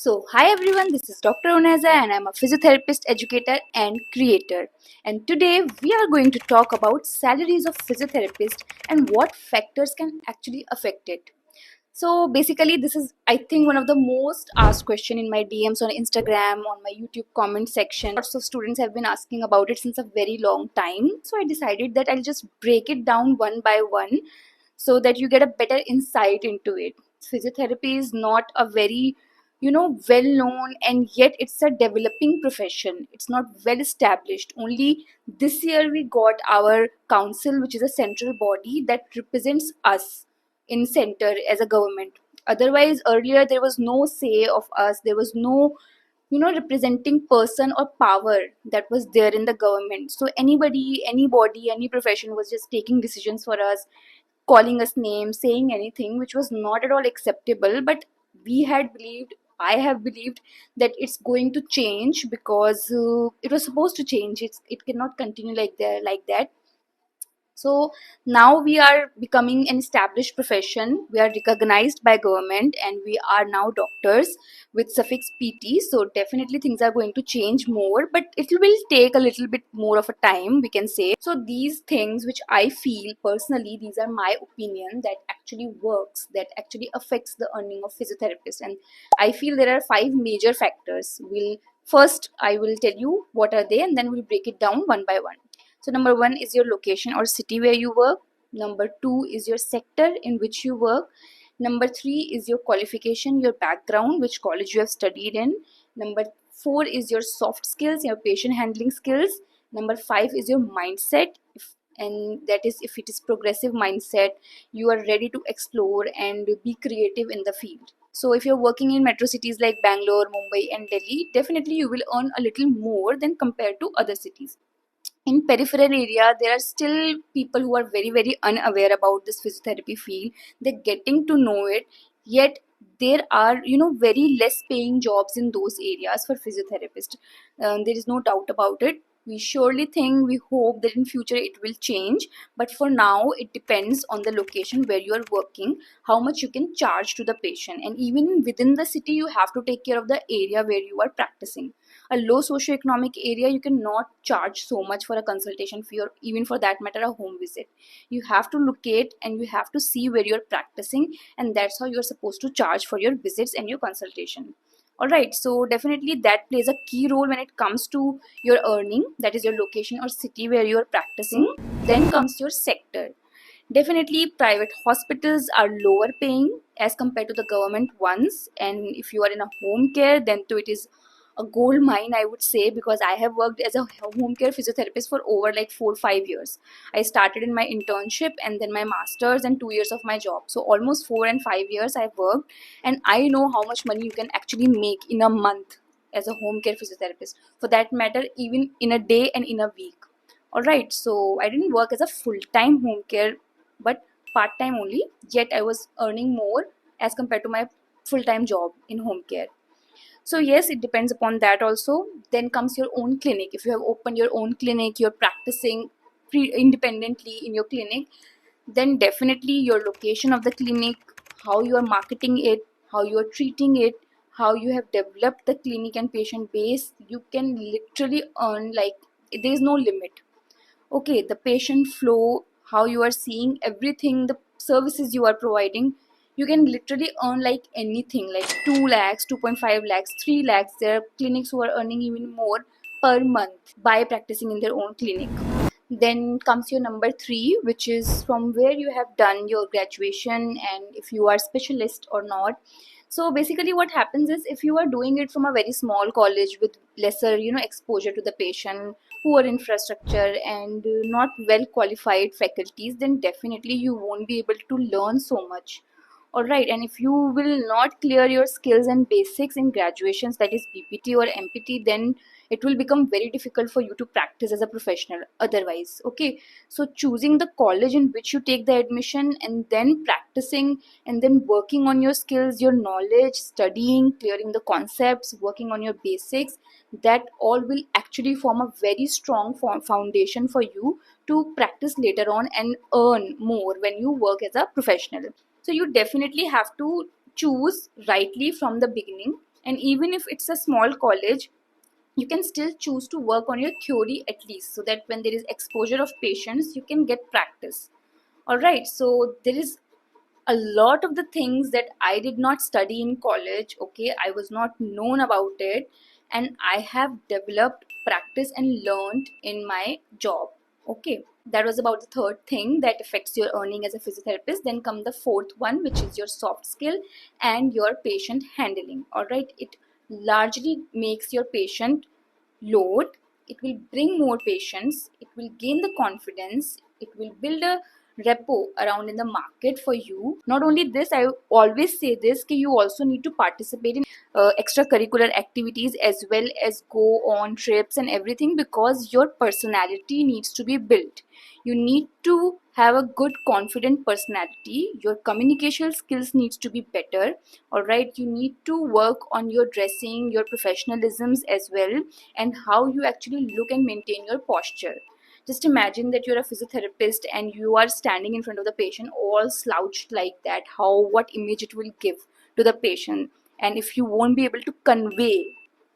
Hi everyone, this is Dr. Onaza and I'm a physiotherapist, educator and creator. And today we are going to talk about salaries of physiotherapists and what factors can actually affect it. So basically this is I think one of the most asked question in my DMs on Instagram, on my YouTube comment section. Lots of students have been asking about it since a very long time. So I decided that I'll just break it down one by one so that you get a better insight into it. Physiotherapy is not a very well known, and yet it's a developing profession. It's not well established. Only this year we got our council, which is a central body that represents us in center as a government. Otherwise earlier there was no say of us. There was no representing person or power that was there in the government. So anybody, any profession was just taking decisions for us, calling us names, saying anything, which was not at all acceptable. But we had believed, I have believed that it's going to change because it was supposed to change. It cannot continue like that. So now we are becoming an established profession. We are recognized by government and we are now doctors with suffix PT. So definitely things are going to change more, but it will take a little bit more of a time, we can say. So these things which I feel personally, these are my opinion, that actually works, that actually affects the earning of physiotherapists. And I feel there are five major factors. I will tell you what are they and then we'll break it down one by one. So number one is your location or city where you work. Number two is your sector in which you work. Number three is your qualification, your background, which college you have studied in. Number four is your soft skills, your patient handling skills. Number five is your mindset, and that is if it is progressive mindset, you are ready to explore and be creative in the field. So if you're working in metro cities like Bangalore, Mumbai and Delhi, definitely you will earn a little more than compared to other cities. In peripheral area there are still people who are very unaware about this physiotherapy field. They're getting to know it, yet there are very less paying jobs in those areas for physiotherapists. There is no doubt about it. We surely think, we hope that in future it will change, but for now it depends on the location where you are working, how much you can charge to the patient. And even within the city you have to take care of the area where you are practicing. A low socioeconomic area you cannot charge so much for a consultation fee, or even for that matter a home visit. You have to locate and you have to see where you're practicing, and that's how you're supposed to charge for your visits and your consultation. All right, so definitely that plays a key role when it comes to your earning, that is your location or city where you're practicing. Then comes your sector. Definitely private hospitals are lower paying as compared to the government ones, and if you are in a home care, then too it is a gold mine, I would say, because I have worked as a home care physiotherapist for over like 4 or 5 years. I started in my internship and then my masters and 2 years of my job. So almost 4 and 5 years I've worked, and I know how much money you can actually make in a month as a home care physiotherapist. For that matter, even in a day and in a week. Alright, so I didn't work as a full-time home care, but part-time only, yet I was earning more as compared to my full-time job in home care. So yes, it depends upon that also. Then comes your own clinic. If you have opened your own clinic, you're practicing independently in your clinic, then definitely your location of the clinic, how you are marketing it, how you are treating it, how you have developed the clinic and patient base, you can literally earn like there is no limit. Okay, the patient flow, how you are seeing everything, the services you are providing, you can literally earn like anything, like 2 lakhs, 2.5 lakhs, 3 lakhs. There are clinics who are earning even more per month by practicing in their own clinic. Then comes your number three, which is from where you have done your graduation and if you are specialist or not. So basically what happens is, if you are doing it from a very small college with lesser exposure to the patient, poor infrastructure and not well qualified faculties, then definitely you won't be able to learn so much. All right, and if you will not clear your skills and basics in graduations, that is BPT or MPT, then it will become very difficult for you to practice as a professional otherwise. Okay, so choosing the college in which you take the admission and then practicing and then working on your skills, your knowledge, studying, clearing the concepts, working on your basics, that all will actually form a very strong foundation for you to practice later on and earn more when you work as a professional. So you definitely have to choose rightly from the beginning. And even if it's a small college, you can still choose to work on your theory at least, so that when there is exposure of patients you can get practice. All right, so there is a lot of the things that I did not study in college. Okay, I was not known about it, and I have developed practice and learned in my job. Okay, that was about the third thing that affects your earning as a physiotherapist. Then come the fourth one, which is your soft skill and your patient handling. All right, it largely makes your patient load, it will bring more patients, it will gain the confidence, it will build a repo around in the market for you. Not only this, I always say this, that you also need to participate in extracurricular activities as well as go on trips and everything, because your personality needs to be built. You need to have a good confident personality, your communication skills needs to be better. All right, you need to work on your dressing, your professionalisms as well, and how you actually look and maintain your posture. Just imagine that you're a physiotherapist and you are standing in front of the patient all slouched like that, how what image it will give to the patient. And if you won't be able to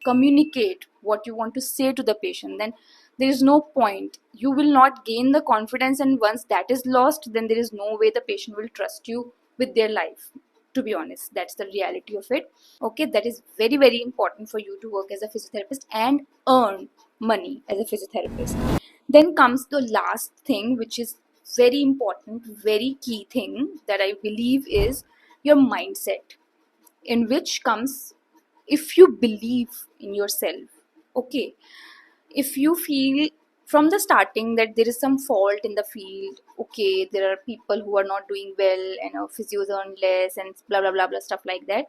communicate what you want to say to the patient, then there is no point, you will not gain the confidence, and once that is lost, then there is no way the patient will trust you with their life. To be honest, that's the reality of it. Okay, that is very very important for you to work as a physiotherapist and earn money as a physiotherapist. Then comes the last thing, which is very important, very key thing that I believe is your mindset, in which comes, if you believe in yourself. Okay, if you feel from the starting that there is some fault in the field, okay, there are people who are not doing well and physios earn less and blah blah blah blah stuff like that,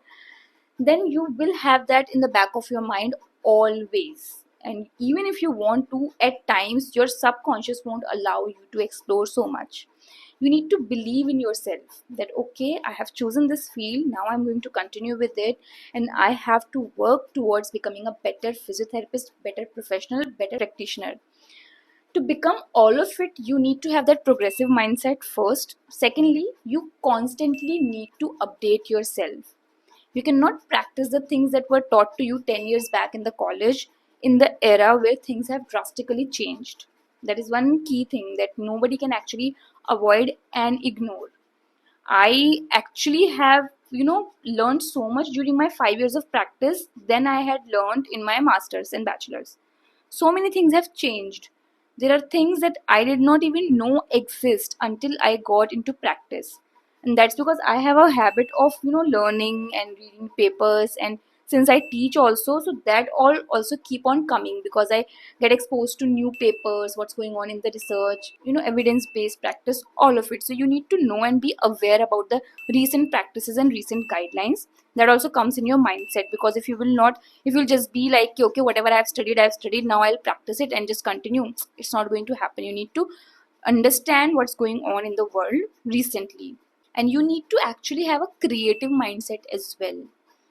then you will have that in the back of your mind always. And even if you want to, at times your subconscious won't allow you to explore so much. You need to believe in yourself that okay, I have chosen this field, now I'm going to continue with it, and I have to work towards becoming a better physiotherapist, better professional, better practitioner. To become all of it, you need to have that progressive mindset first. Secondly, you constantly need to update yourself. You cannot practice the things that were taught to you 10 years back in the college in the era where things have drastically changed. That is one key thing that nobody can actually avoid and ignore. I actually have, learned so much during my 5 years of practice than I had learned in my masters and bachelors. So many things have changed. There are things that I did not even know exist until I got into practice. And that's because I have a habit of, learning and reading papers, and since I teach also, so that all also keep on coming because I get exposed to new papers, what's going on in the research, evidence based practice, all of it. So you need to know and be aware about the recent practices and recent guidelines. That also comes in your mindset, because if you will not, if you'll just be like okay, whatever I've studied, now I'll practice it and just continue, it's not going to happen. You need to understand what's going on in the world recently, and you need to actually have a creative mindset as well.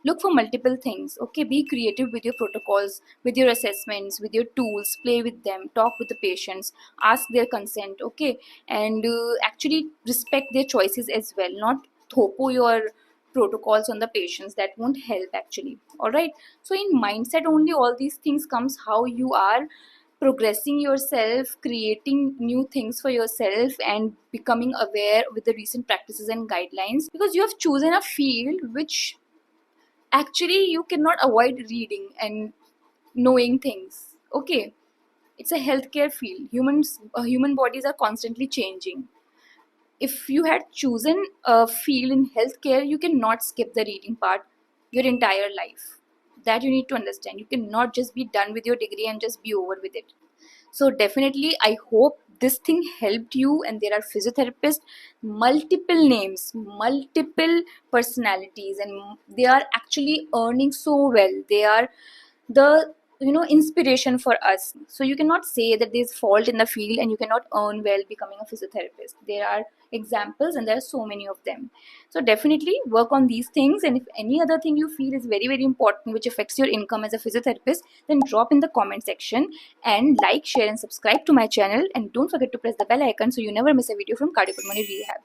Look for multiple things. Okay, be creative with your protocols, with your assessments, with your tools, play with them, talk with the patients, ask their consent. Okay, and actually respect their choices as well, not thopo your protocols on the patients. That won't help actually. All right, so in mindset only all these things comes, how you are progressing yourself, creating new things for yourself, and becoming aware with the recent practices and guidelines, because you have chosen a field which actually you cannot avoid reading and knowing things. Okay, it's a healthcare field. Human bodies are constantly changing. If you had chosen a field in healthcare, you cannot skip the reading part your entire life. That you need to understand. You cannot just be done with your degree and just be over with it. So definitely, I hope this thing helped you. And there are physiotherapists, multiple names, multiple personalities, and they are actually earning so well. They are the inspiration for us. So you cannot say that there's fault in the field and you cannot earn well becoming a physiotherapist. There are examples and there are so many of them. So definitely work on these things, and if any other thing you feel is very very important which affects your income as a physiotherapist, then drop in the comment section, and like, share and subscribe to my channel, and don't forget to press the bell icon so you never miss a video from cardiopulmonary rehab.